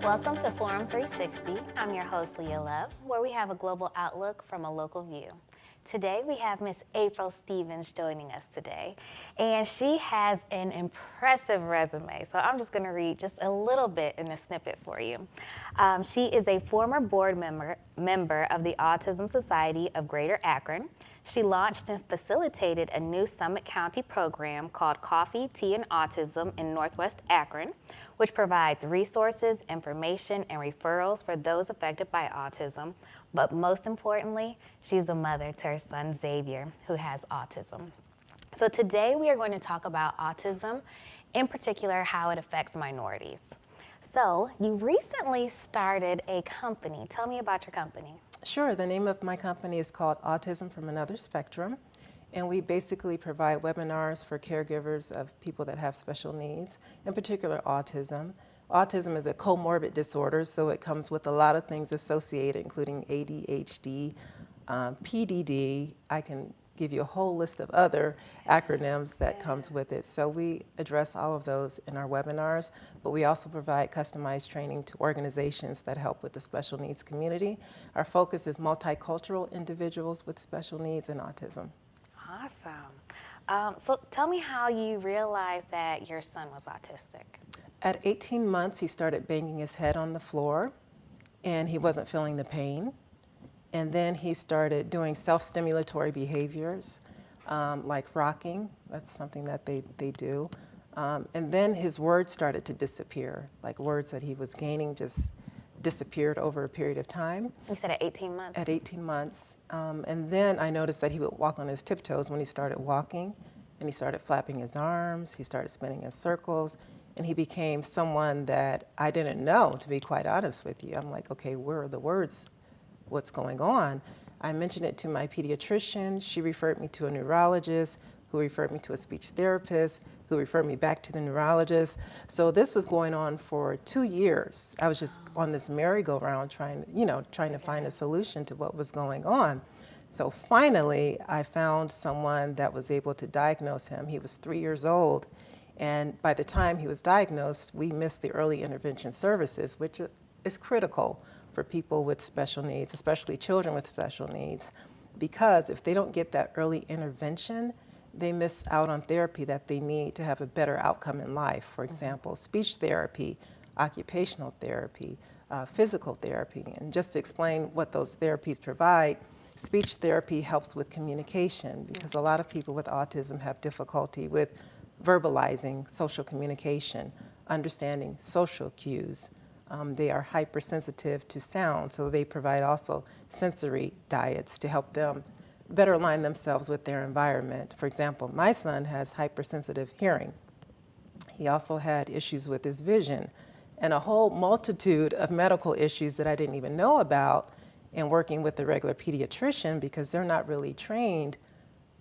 Welcome to Forum 360. I'm your host, Leia Love, where we have a global outlook from a local view. Today, we have Miss April Stevens joining us today, and she has an impressive resume. So I'm just gonna read just a little bit in a snippet for you. She is a former board member of the Autism Society of Greater Akron. She launched and facilitated a new Summit County program called Coffee, Tea, and Autism in Northwest Akron, which provides resources, information, and referrals for those affected by autism. But most importantly, she's a mother to her son Xavier, who has autism. So today we are going to talk about autism, in particular how it affects minorities. So you recently started a company. Tell me about your company. Sure, the name of my company is called Autism From Another Spectrum, and we basically provide webinars for caregivers of people that have special needs, in particular autism. Autism is a comorbid disorder, so it comes with a lot of things associated, including ADHD, PDD. I can give you a whole list of other acronyms that comes with it. So we address all of those in our webinars, but we also provide customized training to organizations that help with the special needs community. Our focus is multicultural individuals with special needs and autism. Awesome. So tell me how you realized that your son was autistic. At 18 months, he started banging his head on the floor, and he wasn't feeling the pain. And then he started doing self-stimulatory behaviors, like rocking. That's something that they do. And then his words started to disappear, like words that he was gaining just disappeared over a period of time. You said at 18 months? At 18 months. And then I noticed that he would walk on his tiptoes when he started walking, and he started flapping his arms, he started spinning in circles, and he became someone that I didn't know, to be quite honest with you. I'm like, okay, where are the words? What's going on? I mentioned it to my pediatrician. She referred me to a neurologist, who referred me to a speech therapist, who referred me back to the neurologist. So this was going on for 2 years. I was just on this merry-go-round trying to find a solution to what was going on. So finally, I found someone that was able to diagnose him. He was 3 years old, and by the time he was diagnosed, we missed the early intervention services, which is critical for people with special needs, especially children with special needs, because if they don't get that early intervention, they miss out on therapy that they need to have a better outcome in life. For example, speech therapy, occupational therapy, physical therapy. And just to explain what those therapies provide, speech therapy helps with communication, because a lot of people with autism have difficulty with verbalizing social communication, understanding social cues. They are hypersensitive to sound, so they provide also sensory diets to help them better align themselves with their environment. For example, my son has hypersensitive hearing. He also had issues with his vision and a whole multitude of medical issues that I didn't even know about in working with the regular pediatrician, because they're not really trained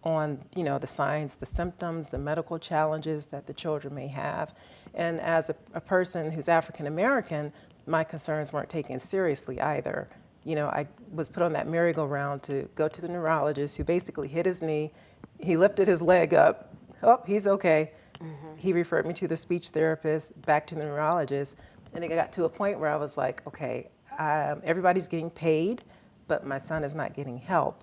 on the signs, the symptoms, the medical challenges that the children may have. And as a person who's African American, my concerns weren't taken seriously either. I was put on that merry-go-round to go to the neurologist, who basically hit his knee. He lifted his leg up. Oh, he's okay. Mm-hmm. He referred me to the speech therapist, back to the neurologist. And it got to a point where I was like, okay, everybody's getting paid, but my son is not getting help.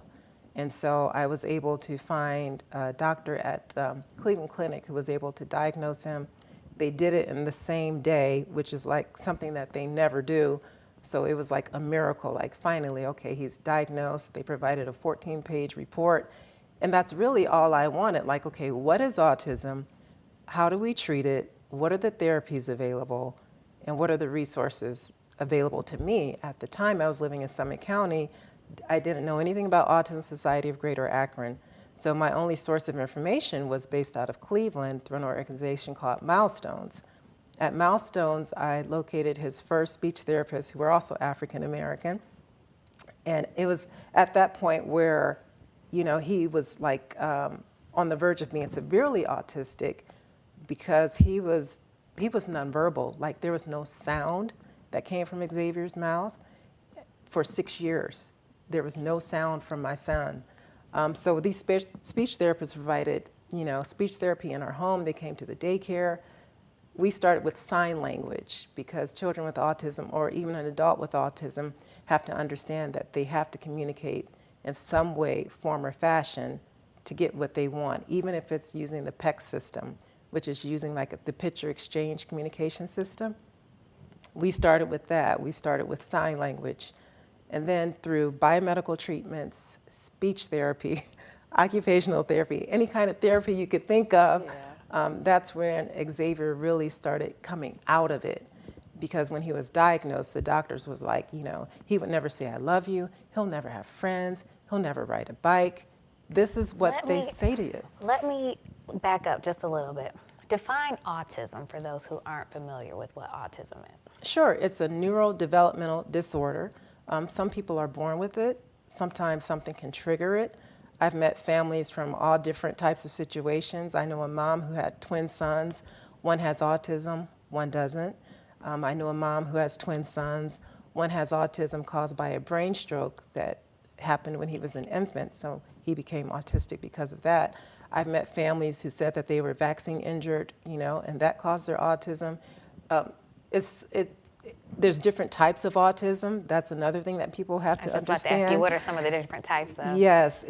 And so I was able to find a doctor at Cleveland Clinic who was able to diagnose him. They did it in the same day, which is like something that they never do. So it was like a miracle, like finally, okay, he's diagnosed. They provided a 14-page report. And that's really all I wanted. Like, okay, what is autism? How do we treat it? What are the therapies available? And what are the resources available to me? At the time I was living in Summit County, I didn't know anything about Autism Society of Greater Akron. So my only source of information was based out of Cleveland through an organization called Milestones. At Milestones, I located his first speech therapist, who were also African American. And it was at that point where, he was like on the verge of being severely autistic, because he was nonverbal. Like, there was no sound that came from Xavier's mouth for 6 years. there was no sound from my son. So these speech therapists provided, speech therapy in our home. They came to the daycare. We started with sign language because children with autism, or even an adult with autism, have to understand that they have to communicate in some way, form, or fashion to get what they want, even if it's using the PEC system, which is using like the picture exchange communication system. We started with that. We started with sign language. And then through biomedical treatments, speech therapy, occupational therapy, any kind of therapy you could think of, that's when Xavier really started coming out of it. Because when he was diagnosed, the doctors was like, he would never say, I love you. He'll never have friends. He'll never ride a bike. This is what they say to you. Let me back up just a little bit. Define autism for those who aren't familiar with what autism is. Sure, it's a neurodevelopmental disorder. Some people are born with it. Sometimes something can trigger it. I've met families from all different types of situations. I know a mom who had twin sons. One has autism, one doesn't. I know a mom who has twin sons. One has autism caused by a brain stroke that happened when he was an infant, so he became autistic because of that. I've met families who said that they were vaccine injured, and that caused their autism. There's different types of autism. That's another thing that people have to understand. I was just about to ask you, what are some of the different types of? Yes,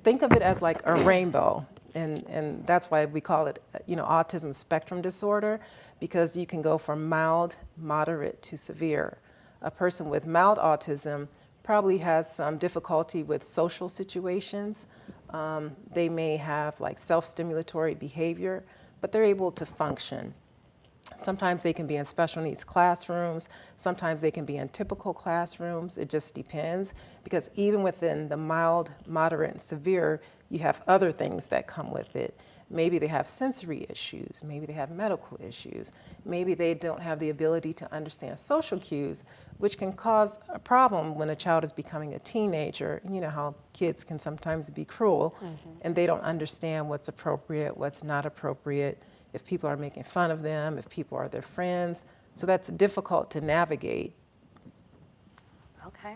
think of it as like a rainbow, and that's why we call it, autism spectrum disorder, because you can go from mild, moderate to severe. A person with mild autism probably has some difficulty with social situations. They may have like self-stimulatory behavior, but they're able to function. Sometimes they can be in special needs classrooms. Sometimes they can be in typical classrooms. It just depends, because even within the mild, moderate, and severe, you have other things that come with it. Maybe they have sensory issues. Maybe they have medical issues. Maybe they don't have the ability to understand social cues, which can cause a problem when a child is becoming a teenager. You know how kids can sometimes be cruel, and they don't understand what's appropriate, what's not appropriate, if people are making fun of them, if people are their friends. So that's difficult to navigate. Okay.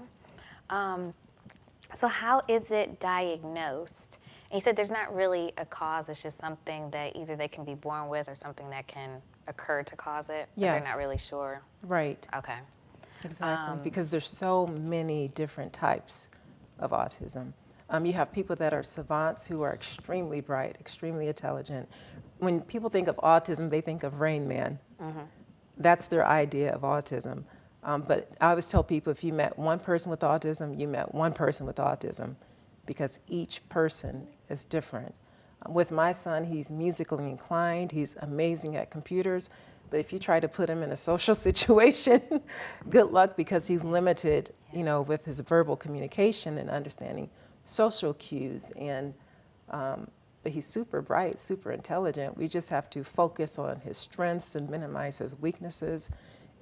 So how is it diagnosed? And you said there's not really a cause, it's just something that either they can be born with or something that can occur to cause it? Yes. They're not really sure? Right. Okay. Exactly, because there's so many different types of autism. You have people that are savants who are extremely bright, extremely intelligent. When people think of autism, they think of Rain Man. That's their idea of autism. But I always tell people, if you met one person with autism, you met one person with autism, because each person is different. With my son, he's musically inclined, he's amazing at computers, but if you try to put him in a social situation, good luck, because he's limited, with his verbal communication and understanding social cues. And but he's super bright, super intelligent. We just have to focus on his strengths and minimize his weaknesses.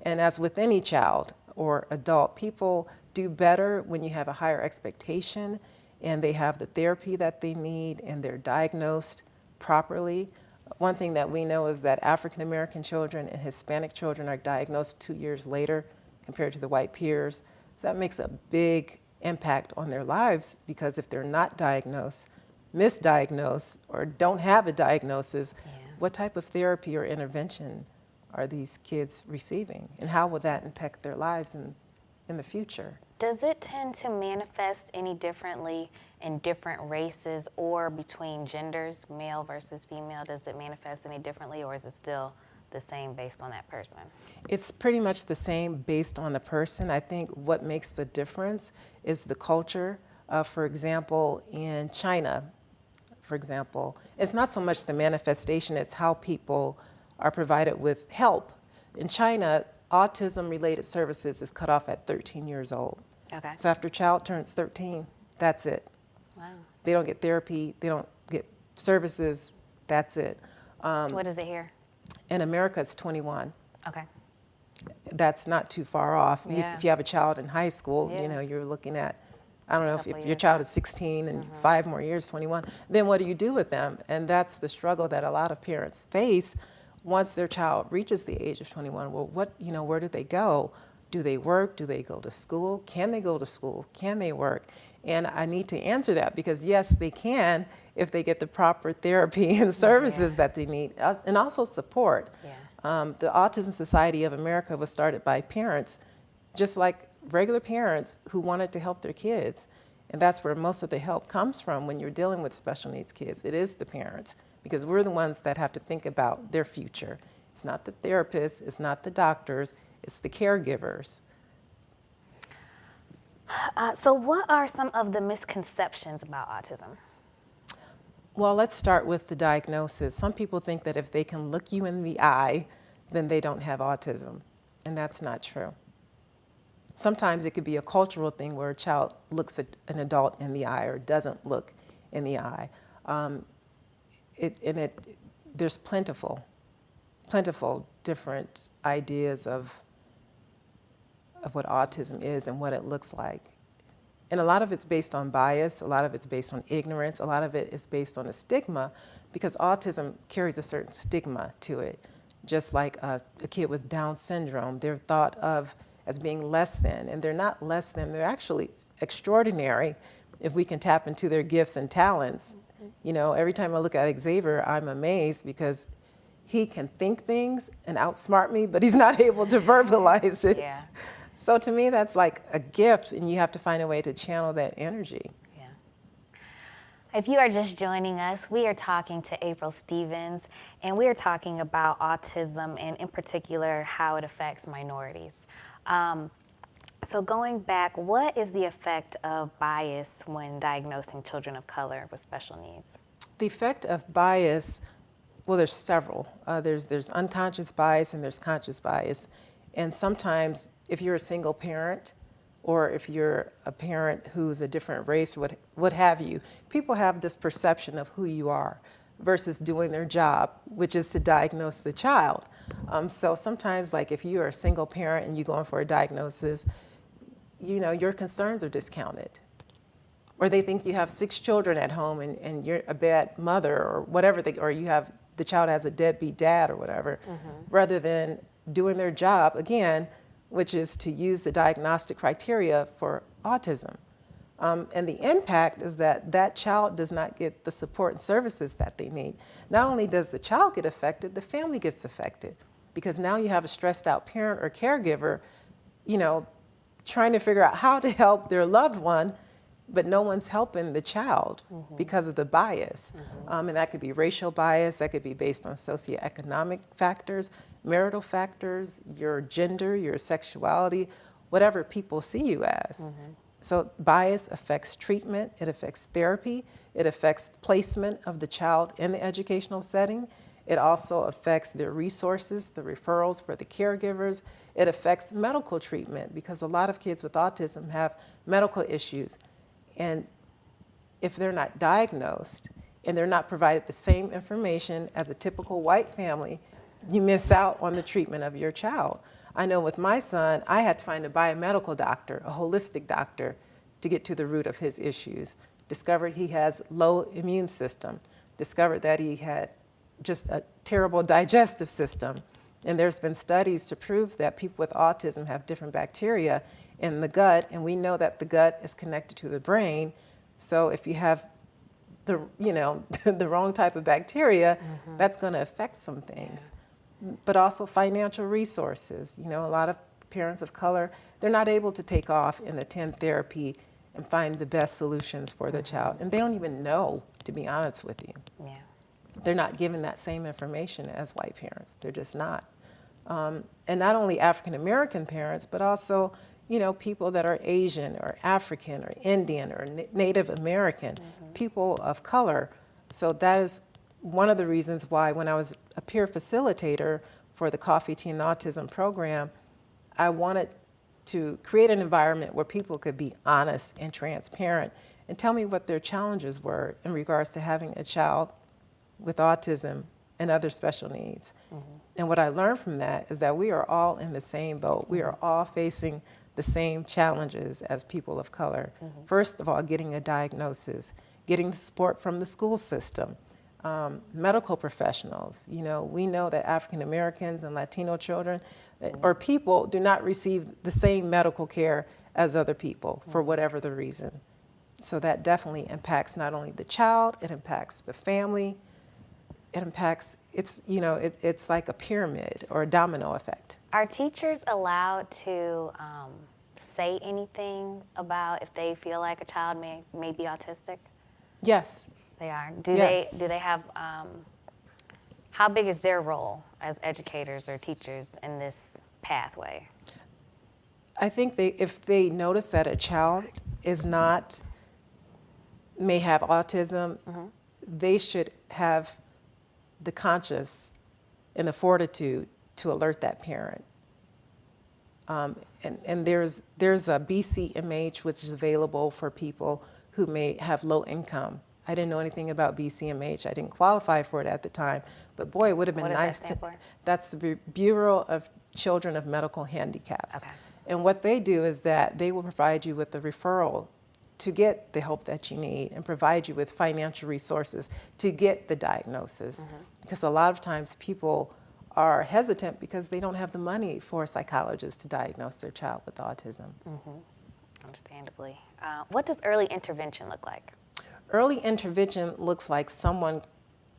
And as with any child or adult, people do better when you have a higher expectation and they have the therapy that they need and they're diagnosed properly. One thing that we know is that African American children and Hispanic children are diagnosed 2 years later compared to the white peers. So that makes a big impact on their lives, because if they're not diagnosed, misdiagnosed, or don't have a diagnosis, what type of therapy or intervention are these kids receiving? And how will that impact their lives in the future? Does it tend to manifest any differently in different races or between genders, male versus female? Does it manifest any differently, or is it still the same based on that person? It's pretty much the same based on the person. I think what makes the difference is the culture. For example, in China, it's not so much the manifestation, it's how people are provided with help. In China, autism-related services is cut off at 13 years old. Okay. So after a child turns 13, that's it. Wow. They don't get therapy, they don't get services, that's it. What is it here? In America, it's 21. Okay. That's not too far off. Yeah. If you have a child in high school, you're looking at, I don't know, if your child is 16 and 5 more years, 21, then what do you do with them? And that's the struggle that a lot of parents face once their child reaches the age of 21. Well, where do they go? Do they work? Do they go to school? Can they go to school? Can they work? And I need to answer that because yes, they can if they get the proper therapy and services that they need, and also support. The Autism Society of America was started by parents, just like regular parents who wanted to help their kids. And that's where most of the help comes from when you're dealing with special needs kids. It is the parents, because we're the ones that have to think about their future. It's not the therapists, it's not the doctors, it's the caregivers. So what are some of the misconceptions about autism? Well, let's start with the diagnosis. Some people think that if they can look you in the eye, then they don't have autism, and that's not true. Sometimes it could be a cultural thing where a child looks at an adult in the eye or doesn't look in the eye. There's plentiful different ideas of what autism is and what it looks like. And a lot of it's based on bias, a lot of it's based on ignorance, a lot of it is based on a stigma, because autism carries a certain stigma to it. Just like a kid with Down syndrome, they're thought of as being less than, and they're not less than, they're actually extraordinary if we can tap into their gifts and talents. You know, every time I look at Xavier, I'm amazed because he can think things and outsmart me, but he's not able to verbalize it. Yeah. So to me, that's like a gift, and you have to find a way to channel that energy. Yeah. If you are just joining us, we are talking to April Stevens, and we are talking about autism and in particular how it affects minorities. So going back, what is the effect of bias when diagnosing children of color with special needs? The effect of bias, well, there's several. There's unconscious bias and there's conscious bias. And sometimes if you're a single parent, or if you're a parent who's a different race, what have you, people have this perception of who you are versus doing their job, which is to diagnose the child. So sometimes, like if you're a single parent and you're going for a diagnosis, you know, your concerns are discounted. Or they think you have 6 children at home and you're a bad mother or whatever, or the child has a deadbeat dad or whatever, rather than doing their job, again, which is to use the diagnostic criteria for autism. And the impact is that that child does not get the support and services that they need. Not only does the child get affected, the family gets affected, because now you have a stressed out parent or caregiver, you know, trying to figure out how to help their loved one, but no one's helping the child because of the bias. And that could be racial bias, that could be based on socioeconomic factors, marital factors, your gender, your sexuality, whatever people see you as. So bias affects treatment, it affects therapy, it affects placement of the child in the educational setting. It also affects their resources, the referrals for the caregivers. It affects medical treatment, because a lot of kids with autism have medical issues. And if they're not diagnosed and they're not provided the same information as a typical white family, you miss out on the treatment of your child. I know with my son, I had to find a biomedical doctor, a holistic doctor, to get to the root of his issues. Discovered he has low immune system. Discovered that he had just a terrible digestive system. And there's been studies to prove that people with autism have different bacteria in the gut, and we know that the gut is connected to the brain. So if you have the, you know, the wrong type of bacteria, that's going to affect some things. But also financial resources. You know, a lot of parents of color, they're not able to take off and attend therapy and find the best solutions for their child. And they don't even know, to be honest with you. Yeah. They're not given that same information as white parents. They're just not. And not only African American parents, but also, you know, people that are Asian or African or Indian or Native American, people of color. So that is one of the reasons why when I was a peer facilitator for the Coffee, Tea, and Autism program, I wanted to create an environment where people could be honest and transparent and tell me what their challenges were in regards to having a child with autism and other special needs. And what I learned from that is that we are all in the same boat. We are all facing the same challenges as people of color. First of all, getting a diagnosis, getting the support from the school system, medical professionals. You know, we know that African Americans and Latino children or people do not receive the same medical care as other people for whatever the reason. So that definitely impacts not only the child, it impacts the family, it impacts, it's like a pyramid or a domino effect. Are teachers allowed to say anything about if they feel like a child may be autistic? Yes. They are. Yes. Do they have, how big is their role as educators or teachers in this pathway? I think if they notice that a child may have autism, they should have the conscience and the fortitude to alert that parent. And there's a BCMH which is available for people who may have low income. I didn't know anything about BCMH. I didn't qualify for it at the time, but boy, it would have been nice to. That's the Bureau of Children of Medical Handicaps. Okay. And what they do is that they will provide you with a referral to get the help that you need and provide you with financial resources to get the diagnosis. Because a lot of times people are hesitant because they don't have the money for a psychologist to diagnose their child with autism. Understandably. What does early intervention look like? Early intervention looks like someone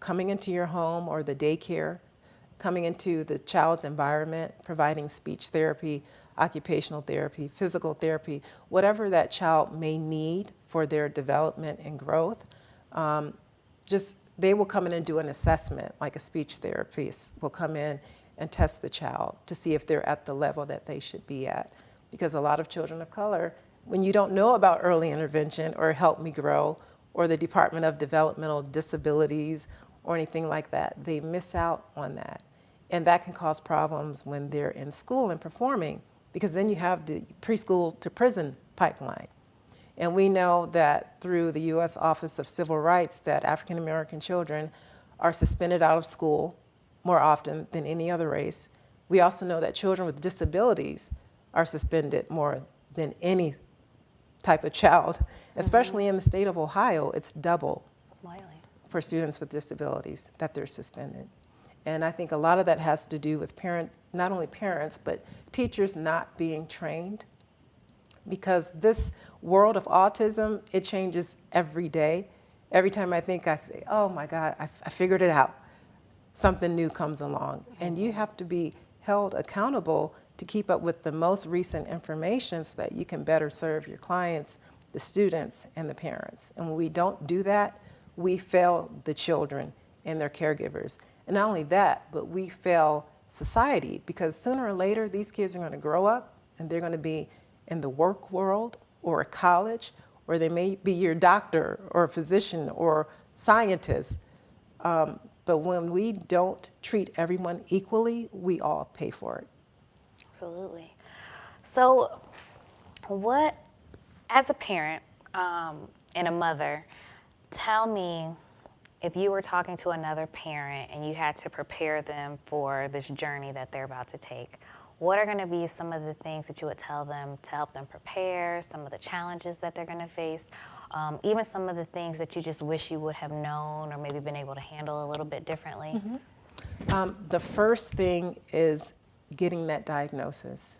coming into your home or the daycare, coming into the child's environment, providing speech therapy, occupational therapy, physical therapy, whatever that child may need for their development and growth. They will come in and do an assessment, like a speech therapist will come in and test the child to see if they're at the level that they should be at. Because a lot of children of color, when you don't know about early intervention or Help Me Grow or the Department of Developmental Disabilities or anything like that, they miss out on that. And that can cause problems when they're in school and performing, because then you have the preschool to prison pipeline. And we know that through the U.S. Office of Civil Rights that African American children are suspended out of school more often than any other race. We also know that children with disabilities are suspended more than any type of child, especially in the state of Ohio. It's double for students with disabilities that they're suspended. And I think a lot of that has to do with not only parents, but teachers not being trained. Because this world of autism, it changes every day. Every time I say, oh my God, I figured it out, something new comes along. And you have to be held accountable to keep up with the most recent information so that you can better serve your clients, the students, and the parents. And when we don't do that, we fail the children and their caregivers. And not only that, but we fail society, because sooner or later, these kids are going to grow up and they're going to be in the work world or a college, or they may be your doctor or physician or scientist. But when we don't treat everyone equally, we all pay for it. Absolutely. So as a parent and a mother, tell me, if you were talking to another parent and you had to prepare them for this journey that they're about to take, what are going to be some of the things that you would tell them to help them prepare, some of the challenges that they're going to face, even some of the things that you just wish you would have known or maybe been able to handle a little bit differently? The first thing is getting that diagnosis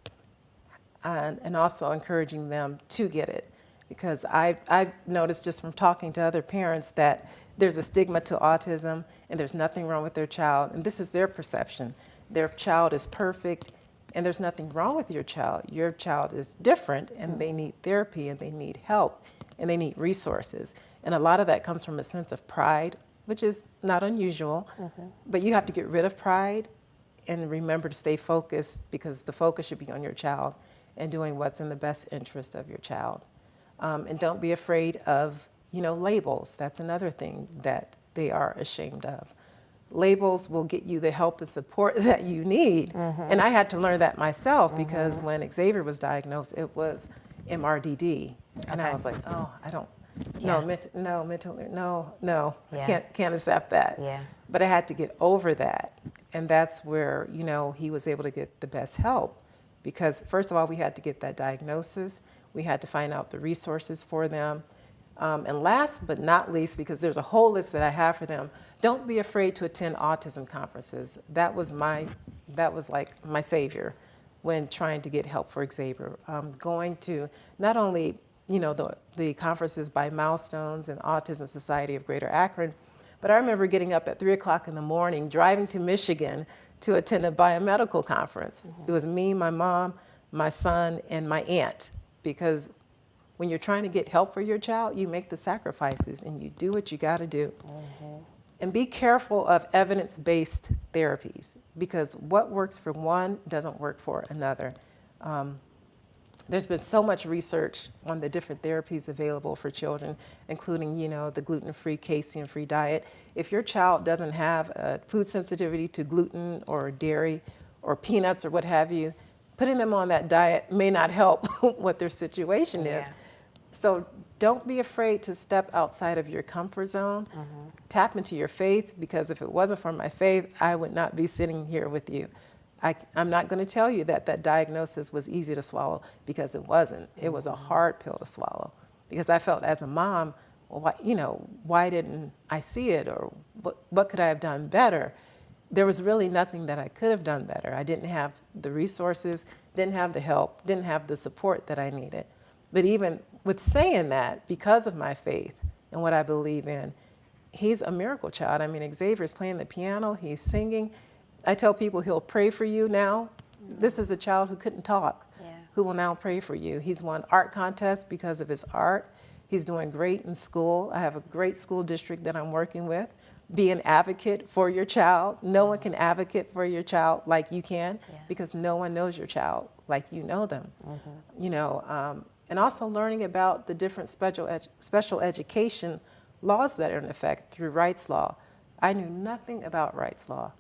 and also encouraging them to get it. Because I've noticed just from talking to other parents that there's a stigma to autism and there's nothing wrong with their child. And this is their perception. Their child is perfect and there's nothing wrong with your child. Your child is different and they need therapy and they need help and they need resources. And a lot of that comes from a sense of pride, which is not unusual, but you have to get rid of pride and remember to stay focused, because the focus should be on your child and doing what's in the best interest of your child. And don't be afraid of, labels. That's another thing that they are ashamed of. Labels will get you the help and support that you need. And I had to learn that myself, because when Xavier was diagnosed, it was MRDD. And I was like, oh, I don't, no, I can't accept that. But I had to get over that. And that's where, he was able to get the best help. Because first of all, we had to get that diagnosis. We had to find out the resources for them. And last but not least, because there's a whole list that I have for them, don't be afraid to attend autism conferences. That was like my savior when trying to get help for Xavier. Going to not only the conferences by Milestones and Autism Society of Greater Akron, but I remember getting up at 3 o'clock in the morning, driving to Michigan to attend a biomedical conference. It was me, my mom, my son, and my aunt, because when you're trying to get help for your child, you make the sacrifices and you do what you got to do. And be careful of evidence-based therapies, because what works for one doesn't work for another. There's been so much research on the different therapies available for children, including, the gluten-free, casein-free diet. If your child doesn't have a food sensitivity to gluten or dairy or peanuts or what have you, putting them on that diet may not help what their situation is. So don't be afraid to step outside of your comfort zone. Tap into your faith, because if it wasn't for my faith, I would not be sitting here with you. I'm not going to tell you that that diagnosis was easy to swallow, because it wasn't. It was a hard pill to swallow, because I felt as a mom, well, why didn't I see it, or what could I have done better? There was really nothing that I could have done better. I didn't have the resources, didn't have the help, didn't have the support that I needed. But even with saying that, because of my faith and what I believe in, he's a miracle child. I mean, Xavier's playing the piano, he's singing. I tell people he'll pray for you now. This is a child who couldn't talk, who will now pray for you. He's won art contests because of his art. He's doing great in school. I have a great school district that I'm working with. Be an advocate for your child. No one can advocate for your child like you can, because no one knows your child like you know them. And also learning about the different special education laws that are in effect through rights law. I knew nothing about rights law,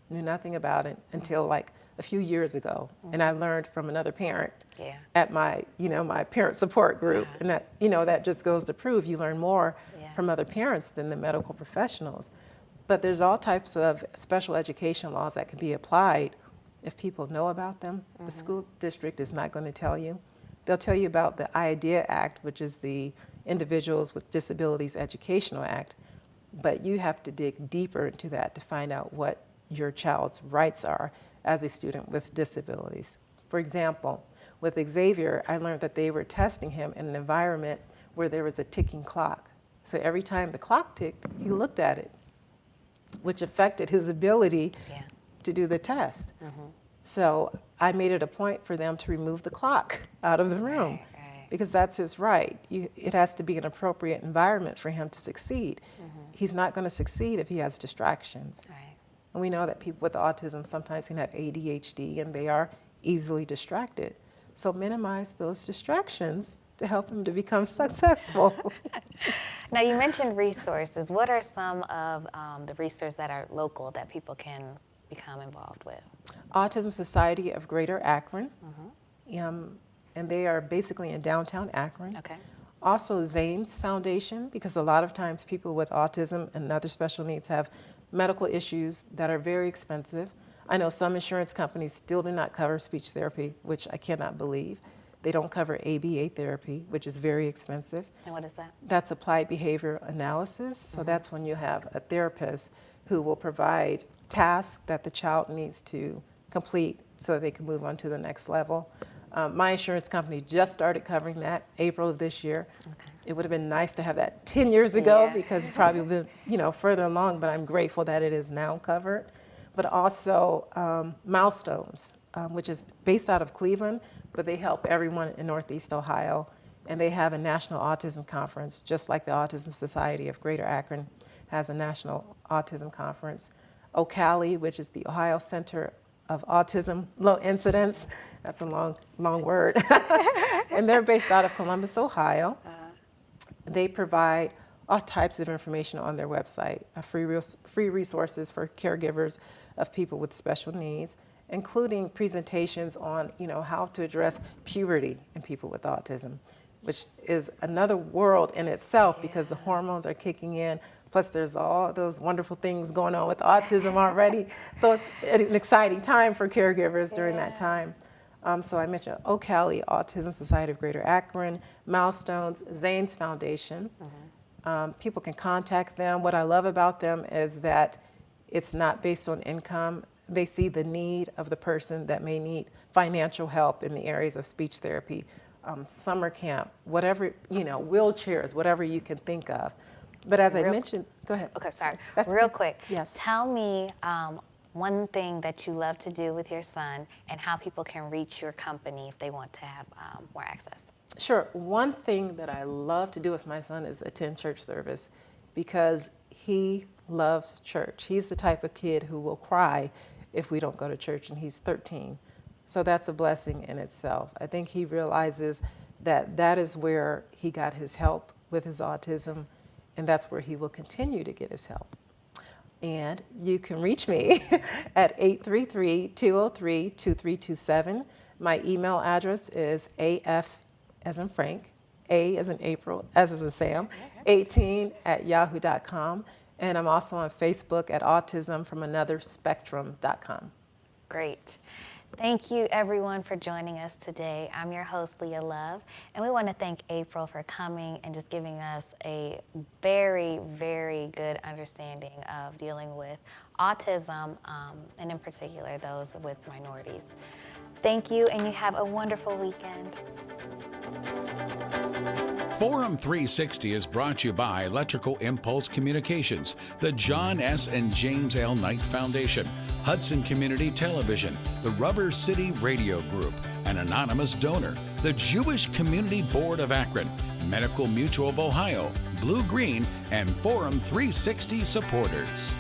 knew nothing about it until like a few years ago. And I learned from another parent at my, my parent support group. And that, that just goes to prove you learn more from other parents than the medical professionals. But there's all types of special education laws that can be applied if people know about them. The school district is not going to tell you. They'll tell you about the IDEA Act, which is the Individuals with Disabilities Educational Act, but you have to dig deeper into that to find out what your child's rights are as a student with disabilities. For example, with Xavier, I learned that they were testing him in an environment where there was a ticking clock. So every time the clock ticked, he looked at it, which affected his ability to do the test. So I made it a point for them to remove the clock out of the room, because that's his right. It has to be an appropriate environment for him to succeed. He's not going to succeed if he has distractions. And we know that people with autism sometimes can have ADHD, and they are easily distracted. So minimize those distractions to help him to become successful. Now, you mentioned resources. What are some of the resources that are local that people can become involved with? Autism Society of Greater Akron, and they are basically in downtown Akron. Also Zane's Foundation, because a lot of times people with autism and other special needs have medical issues that are very expensive. I know some insurance companies still do not cover speech therapy, which I cannot believe. They don't cover ABA therapy, which is very expensive. And what is that? That's applied behavior analysis. So that's when you have a therapist who will provide tasks that the child needs to complete so that they can move on to the next level. My insurance company just started covering that April of this year. It would have been nice to have that 10 years ago, because it probably would have been, further along, but I'm grateful that it is now covered. But also Milestones, which is based out of Cleveland, but they help everyone in Northeast Ohio. And they have a national autism conference, just like the Autism Society of Greater Akron has a national autism conference. OCALI, which is the Ohio Center of Autism Low Incidence. That's a long word. And they're based out of Columbus, Ohio. They provide all types of information on their website, free resources for caregivers of people with special needs, including presentations on, how to address puberty in people with autism, which is another world in itself, because the hormones are kicking in. Plus, there's all those wonderful things going on with autism already. So it's an exciting time for caregivers during that time. So I mentioned O'Calley, Autism Society of Greater Akron, Milestones, Zane's Foundation. People can contact them. What I love about them is that it's not based on income. They see the need of the person that may need financial help in the areas of speech therapy, summer camp, whatever, wheelchairs, whatever you can think of. But as I mentioned, go ahead. Okay, sorry. That's Real okay. quick. Yes. Tell me one thing that you love to do with your son and how people can reach your company if they want to have more access. Sure. One thing that I love to do with my son is attend church service because he loves church. He's the type of kid who will cry if we don't go to church, and he's 13. So that's a blessing in itself. I think he realizes that that is where he got his help with his autism, and that's where he will continue to get his help. And you can reach me at 833-203-2327. My email address is AF as in Frank, A as in April, S as in Sam, 18@yahoo.com. And I'm also on Facebook at autismfromanotherspectrum.com. Great. Thank you, everyone, for joining us today. I'm your host, Leia Love, and we want to thank April for coming and just giving us a very, very good understanding of dealing with autism, and in particular, those with minorities. Thank you, and you have a wonderful weekend. Forum 360 is brought to you by Electrical Impulse Communications, the John S. and James L. Knight Foundation, Hudson Community Television, the Rubber City Radio Group, an anonymous donor, the Jewish Community Board of Akron, Medical Mutual of Ohio, Blue Green, and Forum 360 supporters.